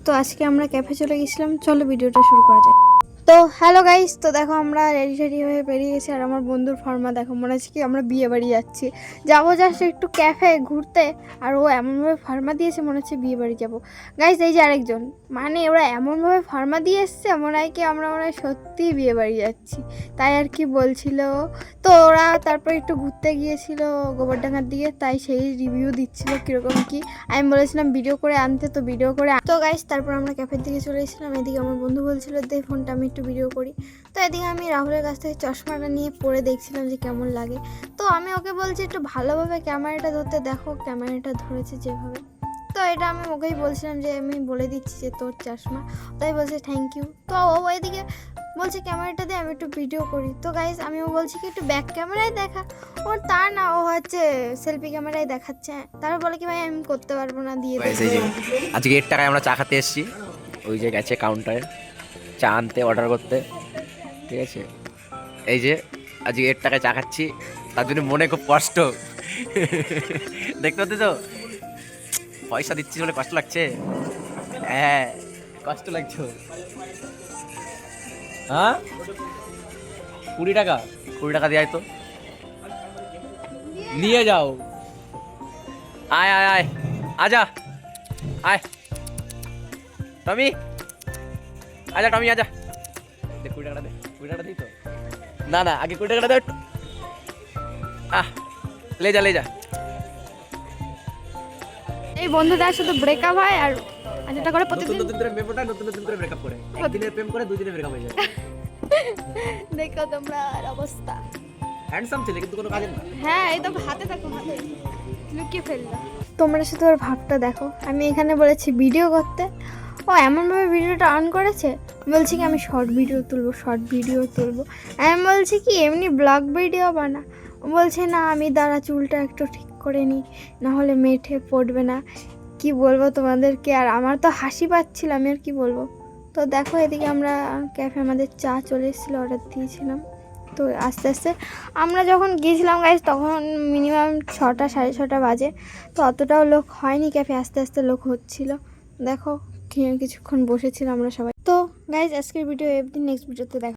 তো আজকে আমরা ক্যাফে চলে গেছিলাম, চলো ভিডিওটা শুরু করা যাক। তো হ্যালো গাইস, তো দেখো আমরা রেডি হয়ে বেরিয়ে গেছি। আর আমার বন্ধুর ফর্মা দেখো, মনে হচ্ছে কি আমরা বিয়ে বাড়ি যাচ্ছি। যাবো জাস্ট একটু ক্যাফে ঘুরতে, আর ও এমনভাবে ফার্মা দিয়েছে মনে হচ্ছে বিয়ে বাড়ি যাবো। গাইস এই যে আরেকজন, মানে ওরা এমনভাবে ফার্মা দিয়ে এসছে মনে হয় কি আমরা মনে হয় সত্যিই বিয়ে বাড়ি যাচ্ছি, তাই আর কি বলছিল। তো ওরা তারপর একটু ঘুরতে গিয়েছিল গোবরডাঙ্গার দিকে, তাই সেই রিভিউ দিচ্ছিল কীরকম কি। আমি বলেছিলাম ভিডিও করে আনতে, তো ভিডিও করে তো গাইস তারপর আমরা ক্যাফের দিকে চলে এসেছিলাম। এদিকে আমার বন্ধু বলছিল দে ফোনটা আমি একটু ভিডিও করি। তো এদিকে আমি রাহুলের কাছ থেকে চশমাটা নিয়ে পরে দেখছিলাম যে কেমন লাগে। তো আমি ওকে বলছি একটু ভালোভাবে ক্যামেরাটা ধরতে, দেখো ক্যামেরাটা ধরেছে যেভাবে। তো এটা আমি ওকেই বলছিলাম যে আমি বলে দিচ্ছি যে তোর চশমা, তাই বলছে থ্যাংক ইউ। তো ও এদিকে বলছে ক্যামেরাটা দিয়ে আমি একটু ভিডিও করি। তো গাইস আমিও বলছি কি একটু ব্যাক ক্যামেরায় দেখা, ওর তা না, ও হচ্ছে সেলফি ক্যামেরায় দেখাচ্ছে। তারপর বলে কি ভাই আমি করতে পারবো না, দিয়ে আজকে 8 টাকায় আমরা চা খেতে এসেছি, ওই যে গেছে কাউন্টারে চা আনতে, অর্ডার করতে, ঠিক আছে। এই যে আজকে 8 টাকায় চা খাচ্ছি, তার জন্য মনে খুব কষ্ট। দেখতে পাচ্ছ তো, পয়সা দিচ্ছি বলে কষ্ট লাগছে। হ্যাঁ কষ্ট লাগছে। হ্যাঁ 20 টাকা, 20 টাকা দিয়ে তো নিয়ে যাও। আয় আয় আয় আজা, আয় টমি, আজা টমি আজা, দে 20 টাকাটা দে, 20 টাকাটা দিই তো। না না আগে 20 টাকাটা দে একটু। লে যা লে যা। এই বন্ধুদের সাথে ব্রেকআপ হয় আর যেটা করে প্রতিদিন নতুন করে প্রেম করে, নতুন করে ব্রেকআপ করে, একদিনের প্রেম করে 2 দিনে ব্রেকআপ হয়ে যায়। দেখো তোমরা আর অবস্থা। হ্যান্ডসাম ছেলে কিন্তু কোনো কাজের না। হ্যাঁ এই তো হাতে থাকো, হাতে লুকিয়ে ফেললো। তোমরা শুধু ওর ভাবটা দেখো, আমি এখানে বলেছি ভিডিও করতে, ও এমনভাবে ভিডিওটা অন করেছে, বলছি কি আমি শর্ট ভিডিও তুলবো। আমি বলছি কি এমনি ব্লগ ভিডিও বানা, ও বলছে না আমি দাঁড়া চুলটা একটু ঠিক করে নিই, নাহলে মেঠে পড়বে না। কি বলবো তোমাদেরকে, আর আমার তো হাসি পাচ্ছিল, আমি আর কি বলবো। তো দেখো এদিকে আমরা ক্যাফে, আমাদের চা চলে এসেছিলো, অর্ডার দিয়েছিলাম। তো আস্তে আস্তে আমরা যখন গিয়েছিলাম গাইজ তখন মিনিমাম 6টা 6:30 বাজে, তো অতটাও লোক হয়নি ক্যাফে, আস্তে আস্তে লোক হচ্ছিল। দেখো কিছুক্ষণ বসেছিলাম আমরা সবাই। তো গাইজ আজকের ভিডিও এভরিথিং, নেক্সট ভিডিওতে দেখা।